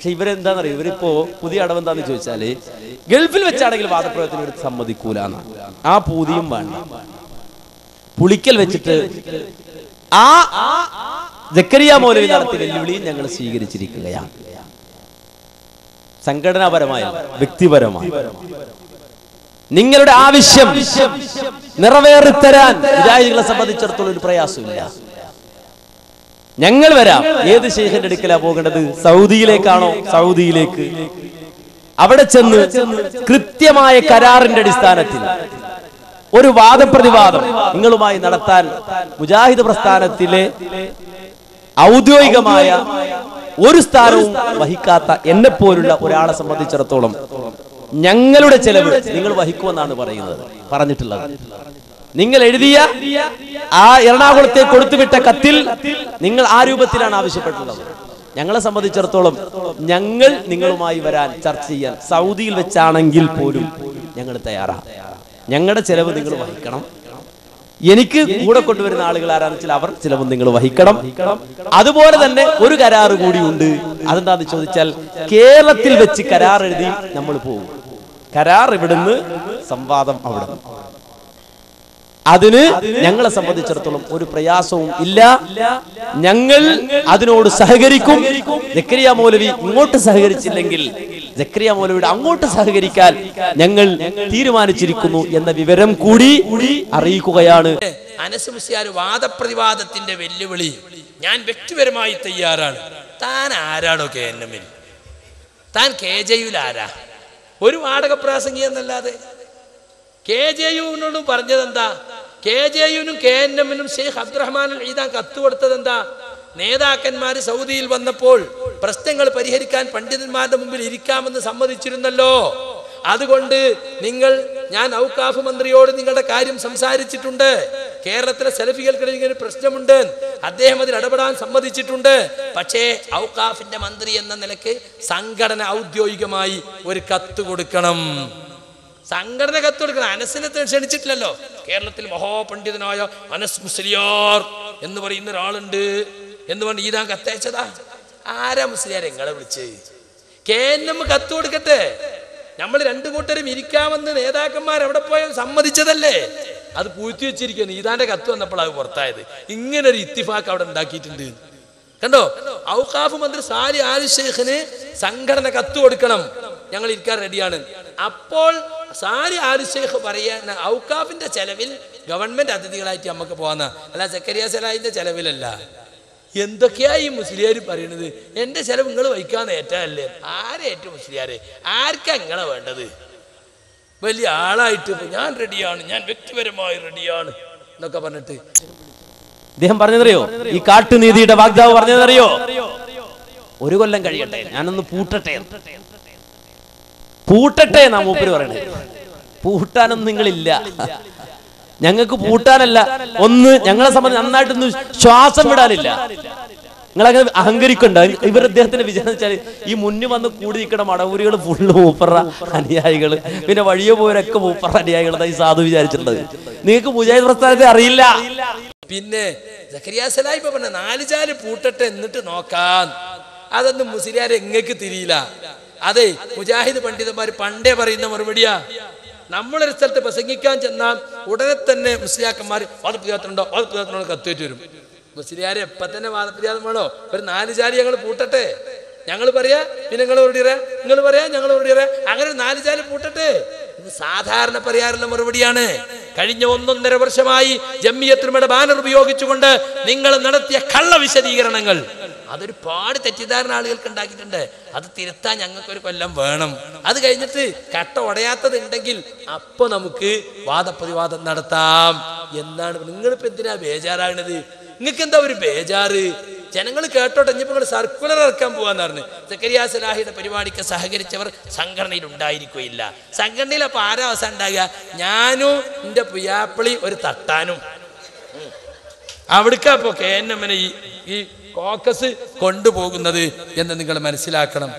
പക്ഷെ ഇവരെന്താണെന്നറിയോ, ഇവരിപ്പോ പുതിയ അടവെന്താന്ന് ചോദിച്ചാല് ഗൾഫിൽ വെച്ചാണെങ്കിൽ വാദപ്രയോഗത്തിന് എടുത്ത് സമ്മതിക്കൂല എന്നാണ്. ആ പൂതിയും വേണ്ട. പുളിക്കൽ വെച്ചിട്ട് ആ സക്കരിയ മൗലവി നടത്തിയ വെല്ലുവിളിയും ഞങ്ങൾ സ്വീകരിച്ചിരിക്കുകയാണ്. സംഘടനാപരമായ വ്യക്തിപരമായ നിങ്ങളുടെ ആവശ്യം നിറവേറിത്തരാൻ മുജാഹിദുകളെ സംബന്ധിച്ചിടത്തോളം ഒരു പ്രയാസമില്ല. ഞങ്ങൾ വരാം. ഏത് ശൈഖിന്റെ അടുക്കലാ പോകേണ്ടത്? സൗദിയിലേക്കാണോ? സൗദിയിലേക്ക്. അവിടെ ചെന്ന് കൃത്യമായ കരാറിന്റെ അടിസ്ഥാനത്തിൽ ഒരു വാദപ്രതിവാദം നിങ്ങളുമായി നടത്താൻ മുജാഹിദ് പ്രസ്ഥാനത്തിലെ ഔദ്യോഗികമായ ഒരു സ്ഥാനവും വഹിക്കാത്ത എന്നെ പോലുള്ള ഒരാളെ സംബന്ധിച്ചിടത്തോളം ഞങ്ങളുടെ ചെലവ് നിങ്ങൾ വഹിക്കുമെന്നാണ് പറഞ്ഞിട്ടുള്ളത്. നിങ്ങൾ എഴുതിയ ആ എറണാകുളത്തെ കൊടുത്തുവിട്ട കത്തിൽ നിങ്ങൾ ആ രൂപത്തിലാണ് ആവശ്യപ്പെട്ടുള്ളത്. ഞങ്ങളെ സംബന്ധിച്ചിടത്തോളം ഞങ്ങൾ നിങ്ങളുമായി വരാൻ ചർച്ച ചെയ്യാൻ സൗദിയിൽ വെച്ചാണെങ്കിൽ പോലും ഞങ്ങൾ തയ്യാറാണ്. ഞങ്ങളുടെ ചെലവ് നിങ്ങൾ വഹിക്കണം. എനിക്ക് കൂടെ കൊണ്ടുവരുന്ന ആളുകൾ ആരാന്ന് വെച്ചാൽ അവർ ചിലവ് നിങ്ങൾ വഹിക്കണം. അതുപോലെ തന്നെ ഒരു കരാറ് കൂടിയുണ്ട്. അതെന്താന്ന് ചോദിച്ചാൽ കേരളത്തിൽ വെച്ച് കരാർ എഴുതി നമ്മൾ പോകും. കരാർ ഇവിടുന്ന്, സംവാദം അവിടെ. അതിന് ഞങ്ങളെ സംബന്ധിച്ചിടത്തോളം ഒരു പ്രയാസവും ഇല്ല. ഞങ്ങൾ അതിനോട് സഹകരിക്കും. സക്കരിയ മൗലവി ഇങ്ങോട്ട് സഹകരിച്ചില്ലെങ്കിൽ സക്കരിയ മൗലവിയുടെ അങ്ങോട്ട് സഹകരിക്കാൻ ഞങ്ങൾ തീരുമാനിച്ചിരിക്കുന്നു എന്ന വിവരം കൂടി അറിയിക്കുകയാണ്. അനസ് മുസ്ലിയാർ വാദപ്രതിവാദത്തിന്റെ വെല്ലുവിളി ഞാൻ വ്യക്തിപരമായി തയ്യാറാണ്. താൻ ആരാണോ KNM? താൻ KJUവിൽ ആരാ? ഒരു വാടക പ്രാസംഗി എന്നല്ലാതെ. KJUവിനോട് പറഞ്ഞതെന്താ? KJUവിനും KNM-നും ഷെയ്ഖ് അബ്ദുറഹ്മാൻ അൽ ഈദാൻ കത്ത് കൊടുത്തതെന്താ? നേതാക്കന്മാർ സൗദിയിൽ വന്നപ്പോൾ പ്രശ്നങ്ങൾ പരിഹരിക്കാൻ പണ്ഡിതന്മാരുടെ മുമ്പിൽ ഇരിക്കാമെന്ന് സമ്മതിച്ചിരുന്നല്ലോ. അതുകൊണ്ട് ഞാൻ ഔക്കാഫ് മന്ത്രിയോട് നിങ്ങളുടെ കാര്യം സംസാരിച്ചിട്ടുണ്ട്. കേരളത്തിലെ സലഫികൾക്കിടയിൽ ഇങ്ങനെ പ്രശ്നമുണ്ട്, അദ്ദേഹം അതിൽ ഇടപെടാൻ സമ്മതിച്ചിട്ടുണ്ട്. പക്ഷേ ഔക്കാഫിന്റെ മന്ത്രി എന്ന നിലയ്ക്ക് സംഘടന ഔദ്യോഗികമായി ഒരു കത്ത് കൊടുക്കണം. സംഘടന കത്ത് കൊടുക്കണം. അനസിനെ ക്ഷണിച്ചിട്ടില്ലല്ലോ. കേരളത്തിൽ മഹാപണ്ഡിതനായ അനസ് മുസ്ലിയാർ എന്ന് പറയുന്ന ഒരാളുണ്ട് എന്ന് പറഞ്ഞ് ഈദാൻ കത്തയച്ചതാ. ആരാ മുസ്ലിയാർ എങ്ങളെ വിളിച്ച്? KNM കത്ത് കൊടുക്കട്ടെ. നമ്മൾ രണ്ടു കൂട്ടരും ഇരിക്കാമെന്ന് നേതാക്കന്മാർ എവിടെ പോയാൽ സമ്മതിച്ചതല്ലേ? അത് പൂഴ്ത്തി വെച്ചിരിക്കുന്നു. ഈദാന്റെ കത്ത് വന്നപ്പോൾ അത് പുറത്തായത്. ഇങ്ങനെ ഒരു ഇത്തിഫാക്ക് അവിടെ ഉണ്ടാക്കിയിട്ടുണ്ട്. കണ്ടോ? ഔഖാഫ് മന്ത്രി സാലി ആലി ഷെയ്ഖിന് സംഘടന കത്ത് കൊടുക്കണം, ഞങ്ങൾ ഇരിക്കാൻ റെഡിയാണ്. അപ്പോൾ സാലി ആലി ഷെയ്ഖ് പറയാൻ ഔഖാഫിന്റെ ചെലവിൽ ഗവൺമെന്റ് അതിഥികളായിട്ട് നമുക്ക് പോകാന്ന, അല്ല സക്കരിയ സലാഹിന്റെ ചെലവിലല്ല. എന്തൊക്കെയാ ഈ മുസ്ലിയാർ പറയുന്നത്? എന്റെ ചെലവ് നിങ്ങൾ വഹിക്കാന്ന് ഏറ്റല്ലേ? ആരേറ്റു മുസ്ലിയാരെ? ആർക്കാ നിങ്ങളെ വേണ്ടത്? വലിയ ആളായിട്ട് ഞാൻ റെഡിയാണ്, ഞാൻ വ്യക്തിപരമായി റെഡിയാണ് എന്നൊക്കെ പറഞ്ഞിട്ട് അദ്ദേഹം പറഞ്ഞതറിയോ? ഈ കാട്ടുനീതിയുടെ വാഗ്ദാവ് പറഞ്ഞതറിയോ? ഒരു കൊല്ലം കഴിയട്ടെ, ഞാനൊന്ന് പൂട്ടട്ടെ നാ മൂപ്പര് പറയണേ. പൂട്ടാനൊന്നും നിങ്ങളില്ല. ഞങ്ങൾക്ക് പൂട്ടാനല്ല, ഒന്ന് ഞങ്ങളെ സംബന്ധിച്ച് നന്നായിട്ടൊന്നും ശ്വാസം വിടാനില്ല. നിങ്ങളങ്ങനെ അഹങ്കരിക്കണ്ട. അദ്ദേഹത്തിന്റെ വിചാരം വെച്ചാൽ ഈ മുന്നിൽ വന്ന് കൂടി നിൽക്കണ മടവൂരികൾ ഫുള്ള് മൂപ്പറ അനുയായികള്, പിന്നെ വഴിയെ പോയവരൊക്കെ മൂപ്പറ അനുയായികൾ. ഈ സാധു വിചാരിച്ചിട്ടുള്ളത് നിങ്ങൾക്ക് മുജാഹിദ് പ്രസ്ഥാനത്തെ അറിയില്ല. പിന്നെ സക്കരിയ സലാഹി ഇപ്പൊ പറഞ്ഞ 4 ചാല് പൂട്ടട്ടെ എന്നിട്ട് നോക്കാൻ. അതൊന്നും മുസ്ലിയാരെ എങ്ങക്ക് തിരിയില്ല. അതെ, മുജാഹിദ് പണ്ഡിതന്മാർ പണ്ടേ പറയുന്ന മറുപടിയാ. നമ്മളൊരു സ്ഥലത്ത് പ്രസംഗിക്കാൻ ചെന്നാൽ ഉടനെ തന്നെ മുസ്ലിയാക്കന്മാർ വാദപ്രതിവാദത്തിനുണ്ടോ കത്തുവെച്ച് വരും. മുസ്ലിയാരെ എപ്പം തന്നെ വാദപ്രതിവാദം വേണോ? ഒരു 4 ചാല് ഞങ്ങൾ പൂട്ടട്ടെ. ഞങ്ങൾ പറയാ, പിന്നെ നിങ്ങൾ പറയാ, ഞങ്ങൾ അങ്ങനെ 4 ചാല് പൂട്ടട്ടെ. ഇത് സാധാരണ പറയാറുള്ള മറുപടിയാണ്. കഴിഞ്ഞ 1.5 വർഷമായി ജംഇയ്യത്തുൽ ബാനർ ഉപയോഗിച്ചുകൊണ്ട് നിങ്ങൾ നടത്തിയ കള്ള വിശദീകരണങ്ങൾ അതൊരുപാട് തെറ്റിദ്ധാരണ ആളുകൾക്ക് ഉണ്ടാക്കിയിട്ടുണ്ട്. അത് തിരുത്താൻ ഞങ്ങൾക്കൊരു കൊല്ലം വേണം. അത് കഴിഞ്ഞിട്ട് കട്ട ഉടയാത്തത് ഉണ്ടെങ്കിൽ അപ്പൊ നമുക്ക് വാദപ്രതിവാദം നടത്താം എന്നാണ്. നിങ്ങളിപ്പോ എന്തിനാ ബേജാറാകണത്? നിങ്ങൾക്ക് എന്താ ഒരു ബേജാറ്? ജനങ്ങൾ കേട്ടോട്ടെ. ഇനിയിപ്പോൾ നിങ്ങൾ സർക്കുലർ ഇറക്കാൻ പോകാന്ന് പറഞ്ഞു. സക്കരിയ സലാഹിയുടെ പരിപാടിക്ക് സഹകരിച്ചവർ സംഘടനയിൽ ഉണ്ടായിരിക്കുകയില്ല. സംഘടനയിൽ അപ്പൊ ആരാ അവസാനം ഉണ്ടാകുക? ഞാനും എൻ്റെ പുയ്യാപ്പിളി ഒരു തട്ടാനും. അവിടേക്കാ ഇപ്പോൾ KNM ഈ കോക്കസ് കൊണ്ടുപോകുന്നത് എന്ന് നിങ്ങൾ മനസ്സിലാക്കണം.